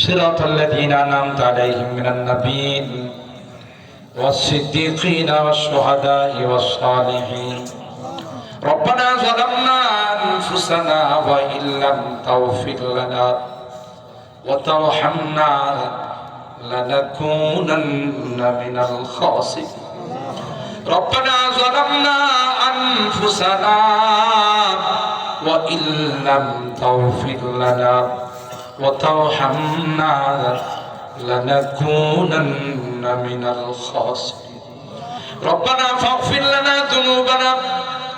صراط الذين أنعمت عليهم من النبيين والصديقين والشهداء والصالحين ربنا ظلمنا أنفسنا وإن لم تغفر لنا وترحمنا لنكونن من الخاسرين ربنا ظلمنا أنفسنا وإن لم تغفر لنا وترحمنا لنكونن من الخاسرين ربنا فاغفر لنا ذنوبنا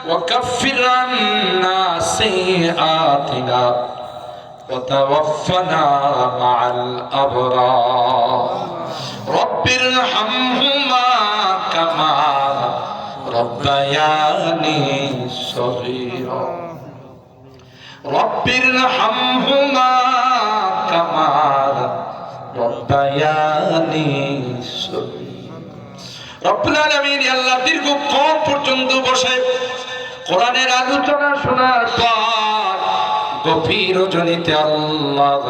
وكفر عنا سيئاتنا وتوفنا مع الأبرار رب ارحمهما كما ربياني صغيرا رب ارحمهما كما ربياني صغيرا رب العالمين আল্লাহ দীর্ঘক্ষণ পর্যন্ত বসে কোরআনের আলোচনা শোনার পর গভীর রজনীতে আল্লাহ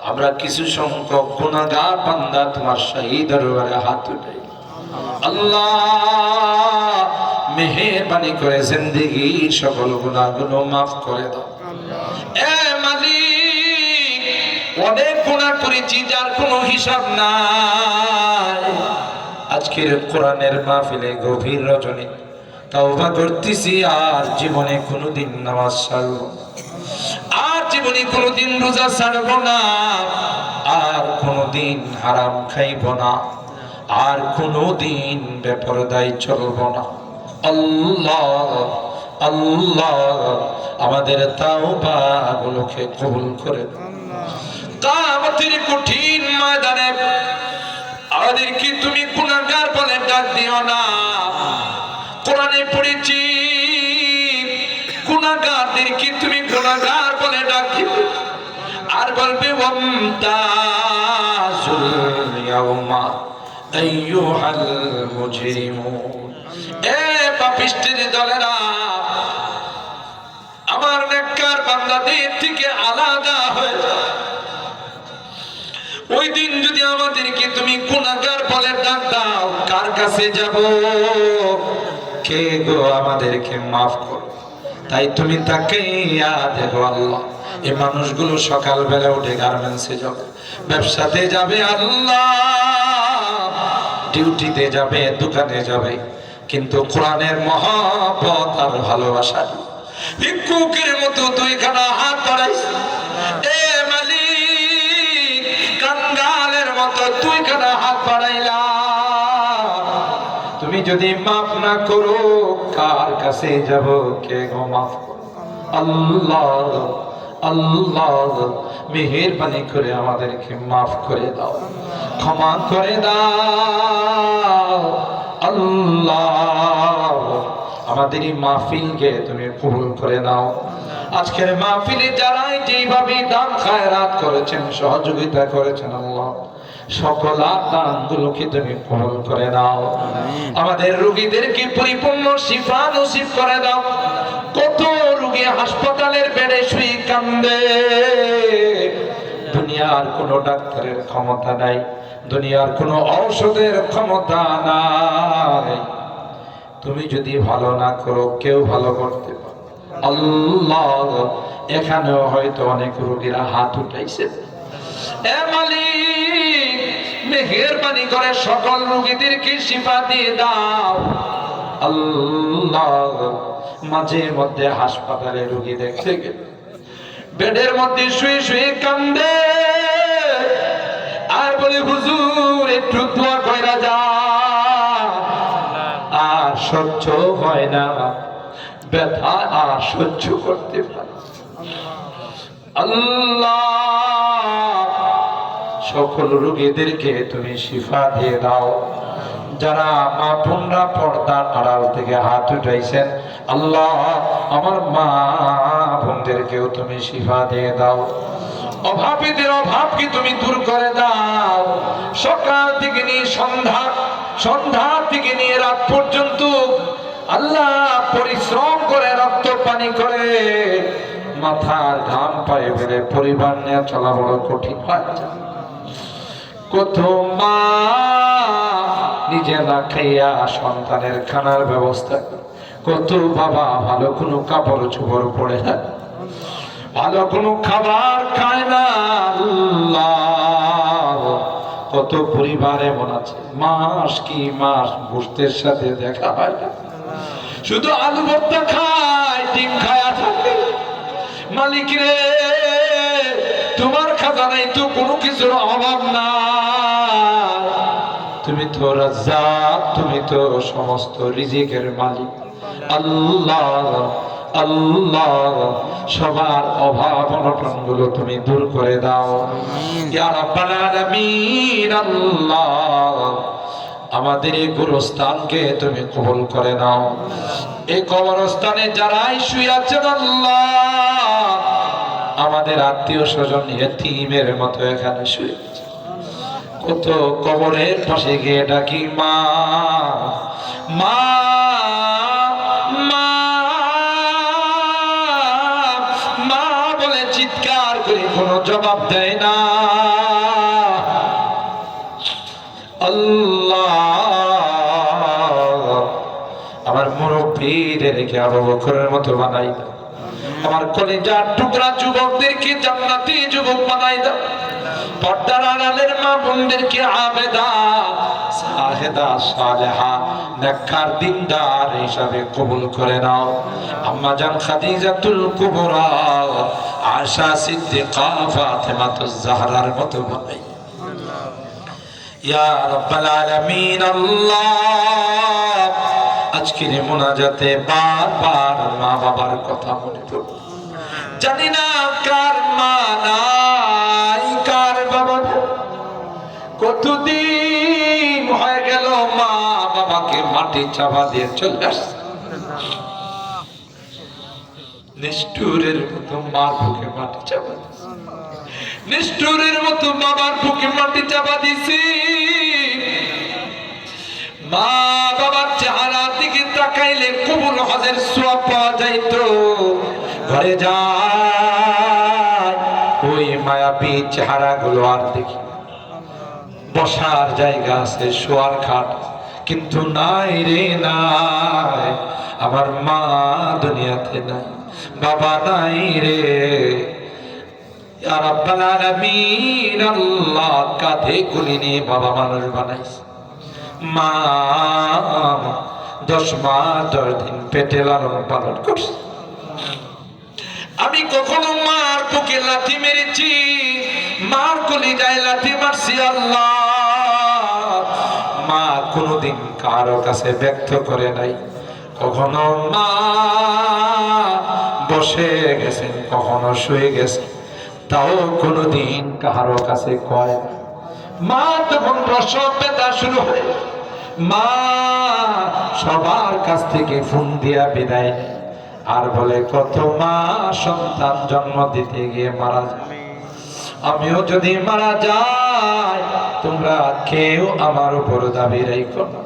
আমরা কিছু সংখ্যক গুনাহগার বান্দা তোমার শাহী দরবারে হাত উঠাই আল্লাহ মেহেরবানি করে জিন্দেগীর সকল গুনাহগুলো মাফ করে দাও এ মালিক অনেক গুনাহ করেছি যার কোনো হিসাব নাই আজকের কোরআনের মাহফিলে গভীর রজনী তওবা করতেছি আর জীবনে কোনোদিন নামাজ ছাড়ব আর জীবনে কোনোদিন রোজা ছাড়ব না আর কোনোদিন হারাম খাইব না আর কোনোদিন বেপরদায় চলব না আল্লাহ আল্লাহ আমাদের তাওবা গুলোকে কবুল করে কিয়ামতের কঠিন ময়দানে আমাদেরকে তুমি গুনাহগার বলে ডাক দিও না কোরআনে পড়েছি গুনাহগারদেরকে তুমি গুনাহগার বলে ডাক দিও আর বলবে ওয়ামতাজুল ইয়াউমা আইয়ুহাল মুজরিমুন এ পাপিষ্ঠের দলেরা আমার নেককার বান্দাদের থেকে আলাদা হয়ে যাও ওই দিন যদি আমাদেরকে তুমি গুনাহগার বলে ডাক দাও কার কাছে যাব কে গো আমাদেরকে maaf করো তাই তুমি তাকে দেখো আল্লাহ এই মানুষগুলো সকালবেলা উঠে গার্মেন্টসে যাবে ব্যবসাতে যাবে আল্লাহ ডিউটিতে যাবে দোকানে যাবে কিন্তু কোরআনের মহব্বত আর ভালোবাসা ভিক্ষুকের মতো দুইখানা হাত বাড়াইছে এ মালিক কাঙ্গালের মতো দুইখানা হাত বাড়াইলা তুমি যদি মাফ না করো কার কাছে যাব কে গো মাফ করো আল্লাহ আল্লাহ মেহেরবানি করে আমাদেরকে মাফ করে দাও ক্ষমা করে দাও আল্লাহ আমাদের এই মাহফিলকে তুমি কবুল করে নাও আজকের মাহফিলে যারা যেভাবে দান খায়রাত করেছেন সহযোগিতা করেছেন আল্লাহ সকল দানগুলোকে তুমি কবুল করে নাও আমাদের রোগীদেরকে পরিপূর্ণ শিফা নসিব করে দাও কত রোগী হাসপাতালের বেডে শুয়ে কান্দে দুনিয়ার কোনো ডাক্তারের ক্ষমতা নাই দুনিয়ার কোনো ঔষধের ক্ষমতা নাই তুমি যদি ভালো না করো কেউ ভালো করতে পারে আল্লাহ এখানেও হয়তো অনেক রোগীরা হাত উঠাইছে এ মালিক মেহেরবানি করে সকল রোগীদেরকে শিফা দিয়ে দাও আল্লাহ মাঝে মধ্যে হাসপাতালে রোগী দেখতে গেলে বেডের মধ্যে শুয়ে শুয়ে কান্দে আর বলে হুজুর একটু দোয়া কইরা যা আর সহ্য হয় না ব্যথা আর সহ্য করতে পারে আল্লাহ সকল রোগীদেরকে তুমি শিফা দিয়ে দাও যারা মা বোনরা পর্দার আড়াল থেকে হাত উঠাইছেন আল্লাহ আমার মা বোনদেরকেও তুমি শিফা দিয়ে দাও অভাবীদের অভাবকে তুমি দূর করে দাও সকাল থেকে নিয়ে সন্ধ্যা থেকে নিয়ে রাত পর্যন্ত আল্লাহ পরিশ্রম করে রক্ত পানি করে মাথার ঘাম পায়ে ফেলে পরিবার নিয়ে চলা বড় কঠিন হয় কত মা নিজে না খাইয়া সন্তানের খানার ব্যবস্থা, কত বাবা ভালো কোনো কাপড় চোপড় পরে না, ভালো কোনো খাবার খায় না। আল্লাহ, কত পরিবার এমন আছে মাস কি মাস গোশতের সাথে দেখা হয় না, শুধু আলু ভর্তা খায়, ডিম খায়া থাকে। মালিক রে, তোমার খাজানায় তো কোনো কিছুর অভাব না, তুমি তো রাজ্জাক, তুমি তো সমস্ত রিজিকের মালিক। আল্লাহ আল্লাহ, সবার অভাব অনটন গুলো তুমি দূর করে দাও ইয়া রাব্বাল আলামিন। আল্লাহ, আমাদের এই গোরস্থানকে তুমি কবুল করে নাও। এই কবরস্থানে যারাই শুয়ে আছেন আল্লাহ, আমাদের আত্মীয় স্বজন ইতিমের মতো এখানে শুয়ে আছে, কত কবরের পাশে গিয়ে ডাকি মা মা মা মা বলে চিৎকার করে কোনো জবাব দেয় না। আল্লাহ, আমার মুরব্বীদেরকে আবু বকরের মতো বানাই দাও, আমার কলিজার টুকরা যুবকদেরকে জান্নাতি যুবক বানাই দাও, পর্দার আড়ালের মা বোনদেরকে আবেদা সাহেদা সালেহা নেককার দিনদার হিসাবে কবুল করে নাও। আম্মা জান খাদিজাতুল কুবরা, আয়েশা সিদ্দিকা, ফাতেমাতুজ জাহরার মতো বানাই ইয়া রাব্বাল আলামিন। আল্লাহ, আজকের মোনাজাতে বারবার মা বাবার কথা মনে পড়ে, জানি না কার মা নাই কার বাবা। কতদিন হয়ে গেল মা বাবাকে মাটি চাপা দিয়ে চলে আসছে, নিষ্ঠুরের মতো মার বুকে মাটি চাপা দিয়েছে, নিষ্ঠুরের মতো বাবার বুকে মাটি চাপা দিছি। মা বাবার চেহারার দিকে তাকাইলে কবুল হজের সওয়াব পাওয়া যাইতো। ঘরে যায় ওই মায়াবী চেহারা গুলো আর দেখি, বসার জায়গা আছে, শোয়ার খাট, কিন্তু নাই রে নাই, আমার মা দুনিয়াতে নাই, বাবা নাই রে। ইয়া রাব্বাল আলামিন। আল্লাহ, কাঁধে কুলি নিয়ে বাবা মানুষ বানাইছে, মা 10 মাস 10 দিন পেটে লালন পালন করছে। আমি কখনো মার বুকে লাথি মেরেছি, মার কলিজায় লাথি মারছি। আল্লাহ, মা কোনোদিন কারো কাছে ব্যক্ত করে নাই, কখনো মা বসে গেছেন, কখনো শুয়ে গেছেন, তাও কোনোদিন কারো কাছে কয় না। মা তখন প্রসব ব্যথা শুরু হয়, মা সবার কাছ থেকে ফোন দিয়া বিদায় নেয়, আর বলে কত মা সন্তান জন্ম দিতে গিয়ে মারা যায়, আমিও যদি মারা যাই তোমরা কেউ আমার উপর দাবি রাখো না।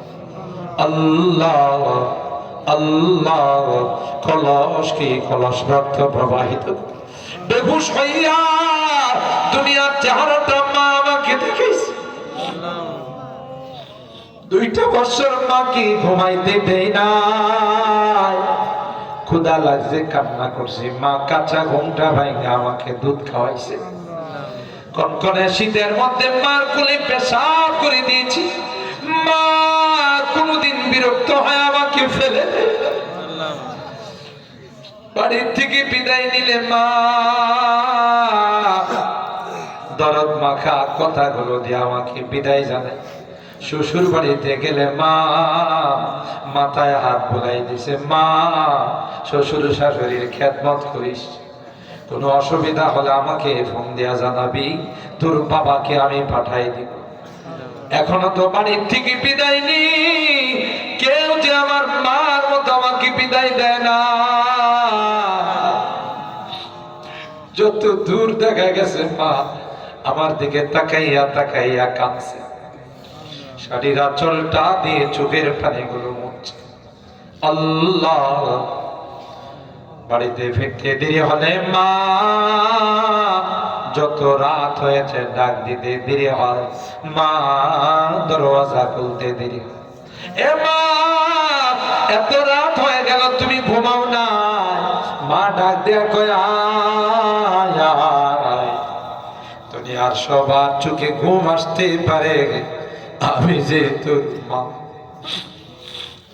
আল্লাহ আল্লাহ, কলস কি কলস রক্ত প্রবাহিত বেহুশ হইয়া দুনিয়ার চেহারাটা মা আমাকে দেখেছে। 2টা বছর মাকে ঘুমাইতে দেই নাই, ক্ষুধা লাগছে কান্না করছি, মা কাঁচা ঘুমটা ভাঙা আমাকে দুধ খাওয়াইছে। কনকনে শীতের মধ্যে মার কোলে পেশাব করে দিয়েছি, মা কোনদিন বিরক্ত হয় আমাকে ফেলে দেয়। বাড়ির থেকে বিদায় নিলে মা দরদ মাখা কথাগুলো দিয়ে আমাকে বিদায় জানায়। শ্বশুর বাড়িতে গেলে মা মাথায় হাত বোলাই দিছে, মা শ্বশুর শাশুড়ির খেদমত করিস, কোনো অসুবিধা হলে আমাকে ফোন দিয়া জানাবি, তোর বাবাকে আমি পাঠাই দিব। এখনো তো বাড়ির থেকে বিদায় নি, কেউ যে আমার মার মতো আমাকে বিদায় দেয় না। যত দূর দেখা গেছে মা আমার দিকে তাকাইয়া তাকাইয়া কাঁদছে, শাড়ির আঁচলটা দিয়ে চোখের পানিগুলো মুছছে। আল্লাহ, বাড়িতে ফিরতে দেরি হলে মা যত রাত হয়েছে ডাক দিতে দেরি হয়, মা দরওয়াজা খুলতে দেরি হয়। এ মা, এত রাত হয়ে গেল তুমি ঘুমাও না? মা ডাক দিয়া কয় আয় আয়। দুনিয়ার সবার চোখে ঘুম আসতে পারে, আমি যে তোর মা,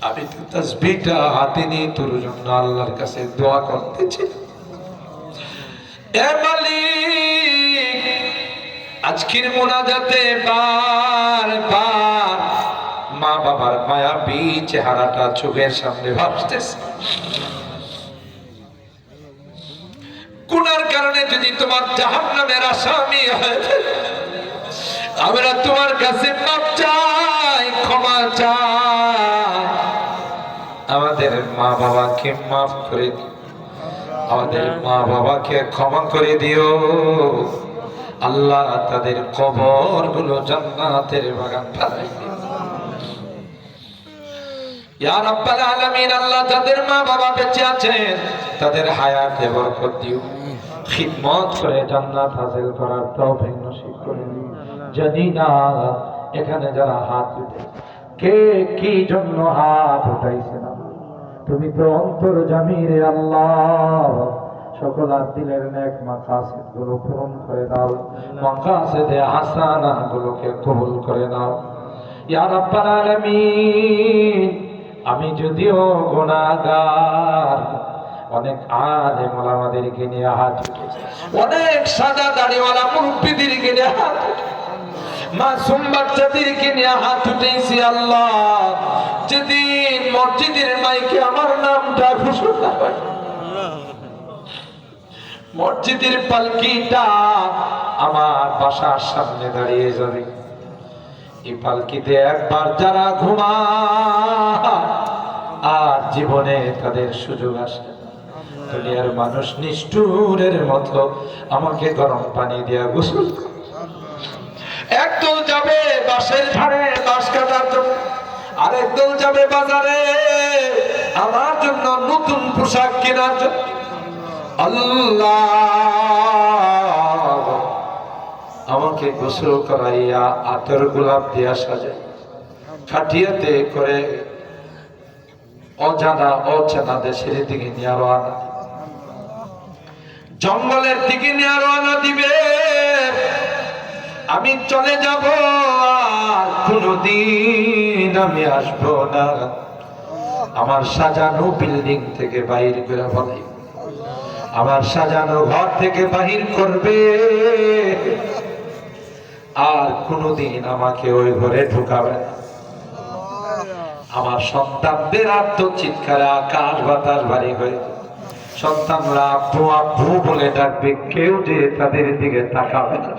আমি তো তাসবিহটা হাতে নিয়ে তোর জন্য আল্লাহর কাছে দোয়া করতেছি। এ মালিক, আজকের মোনাজাতে বারবার মা বাবার মায়াবী চেহারাটা চোখের সামনে ভাসতেছে। গুনার কারণে যদি তোমার জাহান্নামের আসামি হয়, আমরা তোমার কাছে মাপ চাই, ক্ষমা চাই। আমাদের মা বাবাকে মাফ করে দিও, আমাদের মা বাবাকে ক্ষমা করে দিও আল্লাহ। তাদের কবর গুলো জান্নাতের বাগান বানাই দিও ইয়া রাব্বাল আলামিন। আল্লাহ, যাদের মা বাবা বেঁচে আছেন তাদের হায়াতে বরকত দিও, খিদমত করে জান্নাত হাসিল করার তৌফিক নসিব করে দিও। জানি না এখানে যারা হাত উঠে কে কি জন্য হাত উঠাইছে না, তুমি তো অন্তর্যামী রে আল্লাহ। সকল দিলের নেক মাকাসিদ গুলো পূরণ করে দাও, মাকাসিদে হাসানা গুলোকে কবুল করে নাও ইয়া রাব্বাল আলামিন। আমি যদিও গুনাহগার, অনেক আলেম ওলামাদেরকে নিয়ে হাত উঠেছে, অনেক সাদা দাড়িওয়ালা মুরব্বিদেরকে নিয়ে হাত উঠেছে, মাসুম বাচ্চাদেরকে নিয়ে হাত উঠেছি আল্লাহ। যেদিন মসজিদের মাইকে আমার নামটা ঘোষণা হয়, মসজিদের পালকিটা আমার বাসার সামনে দাঁড়িয়ে যাবে, এই পালকিতে একবার যারা ঘুমায় আর জীবনে তাদের সুযোগ আসে, দুনিয়ার মানুষ নিষ্ঠুরের মতো আমাকে গরম পানি দিয়া গোসল, একদল যাবে বাঁশের ধারে বাঁশ কাটার জন্য, আরেক দল যাবে বাজারে আমার জন্য নতুন পোশাক কেনার জন্য। আল্লাহ, আমাকে গোসল করাইয়া আতর গোলাপ দিয়া সাজাই, খাটিয়াতে করে অজানা অচেনা দেশের দিকে নিয়ে রওনা, জঙ্গলের দিকে নিয়ে রওনা দিবে। আমি চলে যাব, আর কোনদিন আমি আসবো না। আমার সাজানো বিল্ডিং থেকে বাহির করে বলে, আমার সাজানো ঘর থেকে বাহির করবে, আর কোনদিন আমাকে ওই ঘরে ঢুকাবে না। আমার সন্তানদের আত্মচিৎকারে আকাশ বাতাস ভারী হয়ে, সন্তানরা আব্বু আব্বু বলে ডাকবে, কেউ যে তাদের দিকে তাকাবে না।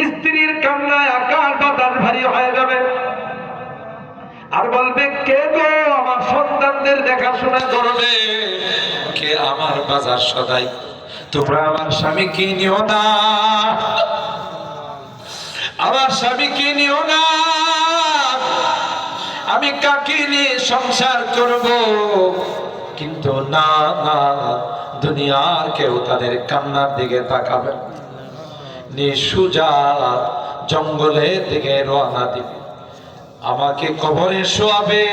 স্ত্রীর কান্নায় আকাশ বাতাস ভারী হয়ে যাবে, আর বলবে, কে গো আমার সন্তানদের দেখাশোনা করবে, কে আমার বাজার সদাই, তোমরা আমার স্বামীকে নিও না, আমার স্বামীকে নিও না, আমি কাকে নিয়ে সংসার করব। কিন্তু না না, দুনিয়ার কেউ তাদের কান্নার দিকে তাকাবে, নিঃসুজা জঙ্গলের দিকে রওনা দিবে, আমাকে কবরে শোয়াবে,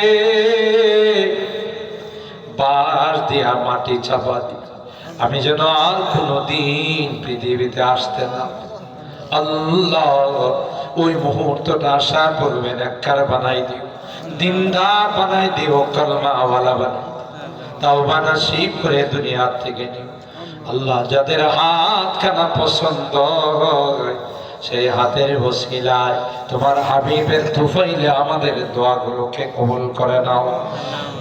বাঁশ দিয়া মাটি চাপা দিবে, আমি যেন আর কোনদিন পৃথিবীতে আসতে না। আল্লাহ, ওই মুহূর্তটা আশা করবেন, একবার বানাই দিও, দিনদার বানাই দিও, কলমাওয়ালা বানাই, তাওবা নসিব করে দুনিয়া থেকে নিও। আল্লাহ, যাদের হাত খানা পছন্দ হয় সেই হাতের ওসিলায় তোমার হাবিবের তুফাইলে আমাদের দোয়াগুলোকে কবুল করে নাও।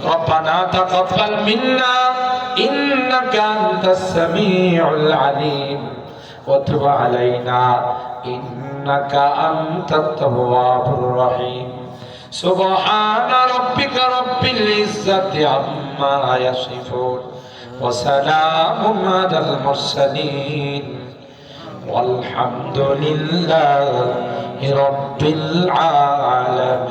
রব্বানা তাকাব্বাল মিন্না ইন্নাকা আনতাস সামিউল আলিম ওয়া তুব আলাইনা ইন্নাকা আনতাত তাওয়াবুর রহিম। সুবহানা রাব্বিকা রাব্বিল ইজ্জাতি আম্মা ইয়াসিফুন ওয়া সালামুন আলাল মুরসালিন والحمد لله رب العالمين।